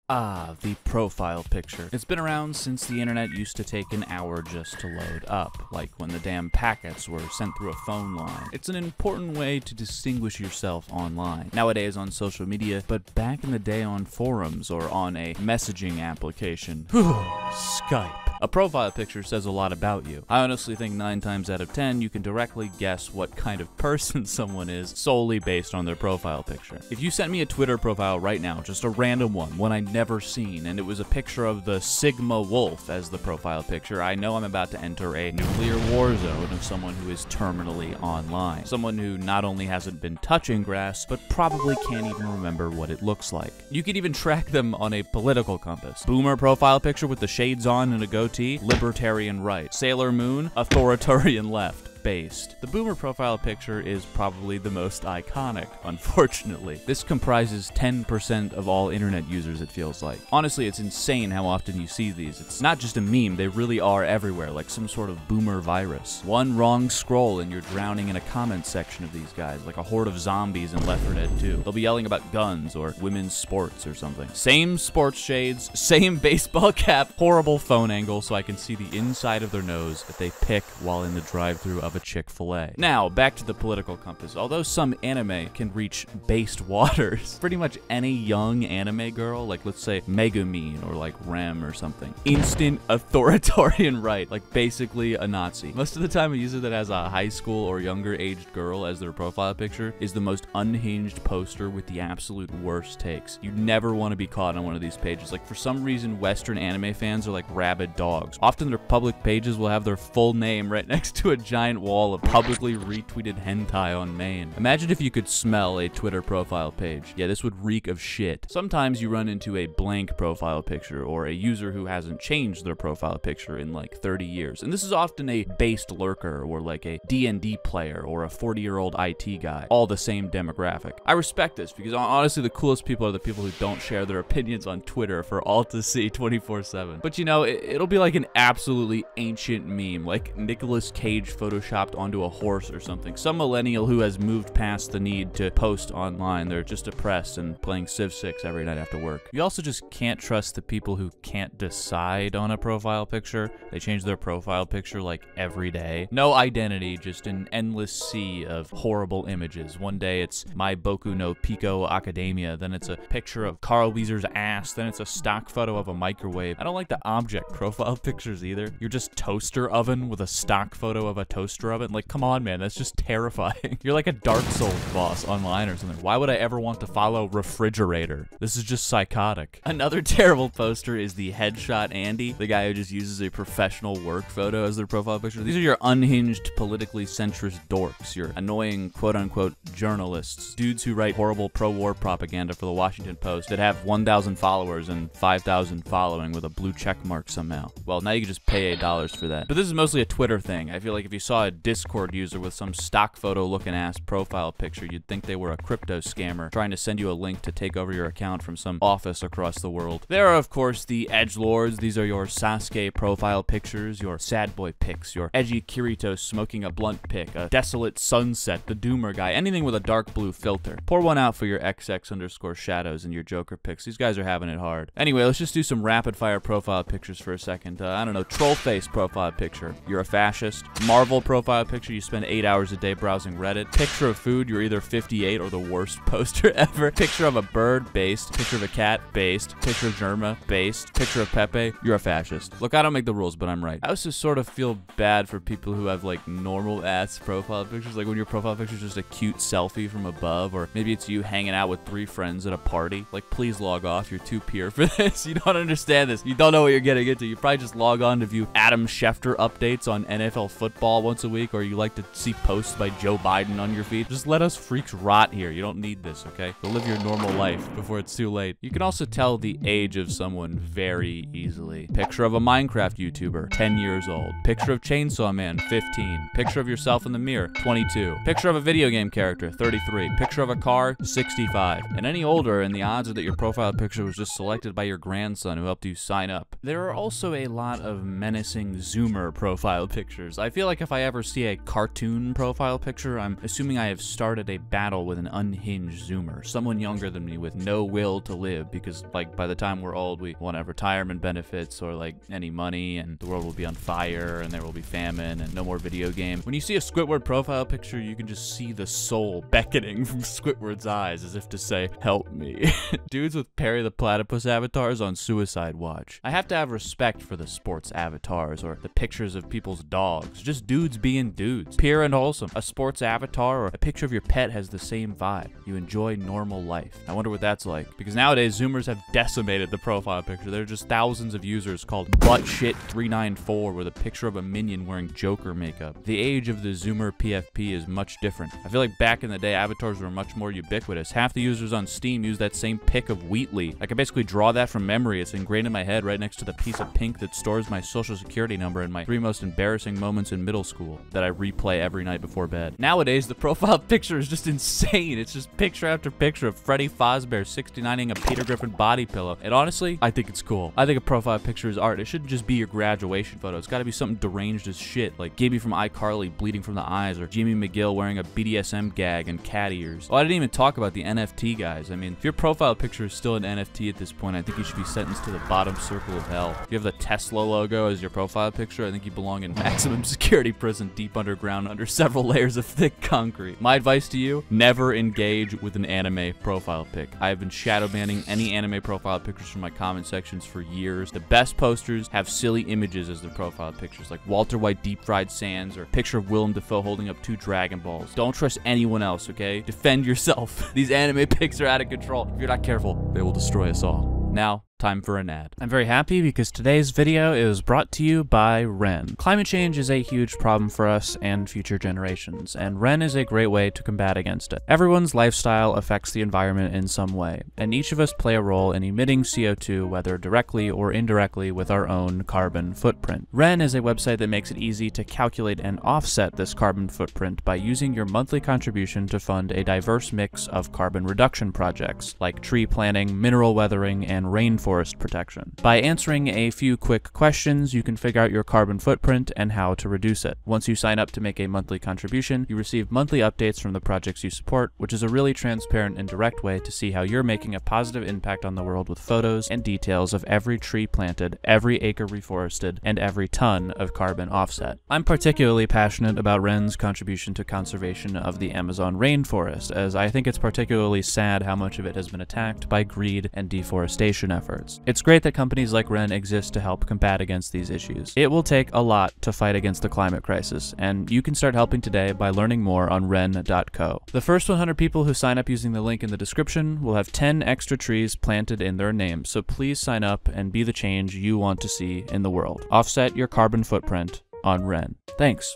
Ah, the profile picture. It's been around since the internet used to take an hour just to load up, like when the damn packets were sent through a phone line. It's an important way to distinguish yourself online. Nowadays on social media, but back in the day on forums or on a messaging application. Skype. A profile picture says a lot about you. I honestly think 9 times out of 10 you can directly guess what kind of person someone is solely based on their profile picture. If you sent me a Twitter profile right now, just a random one I'd never seen, and it was a picture of the Sigma Wolf as the profile picture, I know I'm about to enter a nuclear war zone of someone who is terminally online. Someone who not only hasn't been touching grass, but probably can't even remember what it looks like. You could even track them on a political compass. Boomer profile picture with the shades on and a goatee, libertarian right. Sailor Moon, authoritarian left. Based. The boomer profile picture is probably the most iconic, unfortunately. This comprises 10% of all internet users, it feels like. Honestly, it's insane how often you see these. It's not just a meme, they really are everywhere, like some sort of boomer virus. One wrong scroll and you're drowning in a comment section of these guys, like a horde of zombies in Left 4 Dead 2. They'll be yelling about guns or women's sports or something. Same sports shades, same baseball cap, horrible phone angle so I can see the inside of their nose that they pick while in the drive-thru of a Chick-fil-A. Now, back to the political compass. Although some anime can reach based waters, pretty much any young anime girl, like let's say Megumi or like Rem or something, instant authoritarian right, like basically a Nazi. Most of the time a user that has a high school or younger aged girl as their profile picture is the most unhinged poster with the absolute worst takes. You never want to be caught on one of these pages. Like for some reason, Western anime fans are like rabid dogs. Often their public pages will have their full name right next to a giant wall of publicly retweeted hentai on main. Imagine if you could smell a Twitter profile page. Yeah, this would reek of shit. Sometimes you run into a blank profile picture or a user who hasn't changed their profile picture in like 30 years. And this is often a based lurker or like a D&D player or a 40-year-old IT guy, all the same demographic. I respect this because honestly the coolest people are the people who don't share their opinions on Twitter for all to see 24/7. But you know, it'll be like an absolutely ancient meme, like Nicolas Cage photoshopped onto a horse or something. Some millennial who has moved past the need to post online. They're just depressed and playing Civ 6 every night after work. You also just can't trust the people who can't decide on a profile picture. They change their profile picture like every day. No identity, just an endless sea of horrible images. One day it's My Boku no Pico Academia, then it's a picture of Carl Weezer's ass, then it's a stock photo of a microwave. I don't like the object profile pictures either. You're just toaster oven with a stock photo of a toaster oven. Like, come on, man, that's just terrifying. You're like a Dark Souls boss online or something. Why would I ever want to follow refrigerator? This is just psychotic. Another terrible poster is the headshot Andy, the guy who just uses a professional work photo as their profile picture. These are your unhinged, politically centrist dorks, your annoying quote-unquote journalists, dudes who write horrible pro-war propaganda for the Washington Post that have 1,000 followers and 5,000 following with a blue check mark somehow. Well, now you can just pay $8 for that. But this is mostly a Twitter thing. I feel like if you saw a Discord user with some stock photo looking ass profile picture, you'd think they were a crypto scammer trying to send you a link to take over your account from some office across the world. There are of course the edgelords. These are your Sasuke profile pictures, your sad boy pics, your edgy Kirito smoking a blunt pic, a desolate sunset, the doomer guy, anything with a dark blue filter. Pour one out for your XX_shadows and your Joker pics. These guys are having it hard. Anyway, let's just do some rapid fire profile pictures for a second. I don't know, troll face profile picture, you're a fascist. Marvel profile picture, you spend 8 hours a day browsing Reddit. Picture of food, you're either 58 or the worst poster ever. Picture of a bird, based. Picture of a cat, based. Picture of Germa, based. Picture of Pepe, you're a fascist. Look, I don't make the rules, but I'm right. I also sort of feel bad for people who have like normal ass profile pictures, like when your profile picture is just a cute selfie from above, or maybe it's you hanging out with 3 friends at a party. Like, please log off, you're too pure for this. You don't understand this. You don't know what you're getting into. You probably just log on to view Adam Schefter updates on NFL football once a week, or you like to see posts by Joe Biden on your feed. Just let us freaks rot here. You don't need this, okay? Go live your normal life before it's too late. You can also tell the age of someone very easily. Picture of a Minecraft YouTuber, 10 years old. Picture of Chainsaw Man, 15. Picture of yourself in the mirror, 22. Picture of a video game character, 33. Picture of a car, 65. And any older, and the odds are that your profile picture was just selected by your grandson who helped you sign up. There are also a lot of menacing Zoomer profile pictures. I feel like if I ever ever see a cartoon profile picture, I'm assuming I have started a battle with an unhinged Zoomer, someone younger than me with no will to live, because like by the time we're old, we won't have retirement benefits or like any money, and the world will be on fire, and there will be famine, and no more video games. When you see a Squidward profile picture, you can just see the soul beckoning from Squidward's eyes as if to say, help me. Dudes with Perry the Platypus avatars on suicide watch. I have to have respect for the sports avatars or the pictures of people's dogs. Just dudes being dudes. Pure and wholesome. A sports avatar or a picture of your pet has the same vibe. You enjoy normal life. I wonder what that's like. Because nowadays, Zoomers have decimated the profile picture. There are just thousands of users called buttshit394 with a picture of a minion wearing Joker makeup. The age of the Zoomer PFP is much different. I feel like back in the day, avatars were much more ubiquitous. Half the users on Steam use that same pic of Wheatley. I can basically draw that from memory. It's ingrained in my head right next to the piece of pink that stores my social security number and my 3 most embarrassing moments in middle school that I replay every night before bed. Nowadays, the profile picture is just insane. It's just picture after picture of Freddy Fazbear 69ing a Peter Griffin body pillow. And honestly, I think it's cool. I think a profile picture is art. It shouldn't just be your graduation photo. It's got to be something deranged as shit, like Gibby from iCarly bleeding from the eyes, or Jimmy McGill wearing a BDSM gag and cat ears. Oh, I didn't even talk about the NFT guys. I mean, if your profile picture is still an NFT at this point, I think you should be sentenced to the bottom circle of hell. If you have the Tesla logo as your profile picture, I think you belong in maximum security prison deep underground under several layers of thick concrete. My advice to you, never engage with an anime profile pic. I have been shadow banning any anime profile pictures from my comment sections for years. The best posters have silly images as their profile pictures, like Walter White deep fried sands or a picture of Willem Dafoe holding up 2 Dragon Balls. Don't trust anyone else, okay? Defend yourself. These anime pics are out of control. If you're not careful, they will destroy us all. Now, time for an ad. I'm very happy because today's video is brought to you by Ren. Climate change is a huge problem for us and future generations, and Ren is a great way to combat against it. Everyone's lifestyle affects the environment in some way, and each of us play a role in emitting CO2, whether directly or indirectly with our own carbon footprint. Ren is a website that makes it easy to calculate and offset this carbon footprint by using your monthly contribution to fund a diverse mix of carbon reduction projects, like tree planting, mineral weathering, and rainforest protection. By answering a few quick questions, you can figure out your carbon footprint and how to reduce it. Once you sign up to make a monthly contribution, you receive monthly updates from the projects you support, which is a really transparent and direct way to see how you're making a positive impact on the world with photos and details of every tree planted, every acre reforested, and every ton of carbon offset. I'm particularly passionate about Ren's contribution to conservation of the Amazon rainforest, as I think it's particularly sad how much of it has been attacked by greed and deforestation efforts. It's great that companies like Ren exist to help combat against these issues. It will take a lot to fight against the climate crisis, and you can start helping today by learning more on ren.co. The first 100 people who sign up using the link in the description will have 10 extra trees planted in their name, so please sign up and be the change you want to see in the world. Offset your carbon footprint on Ren. Thanks.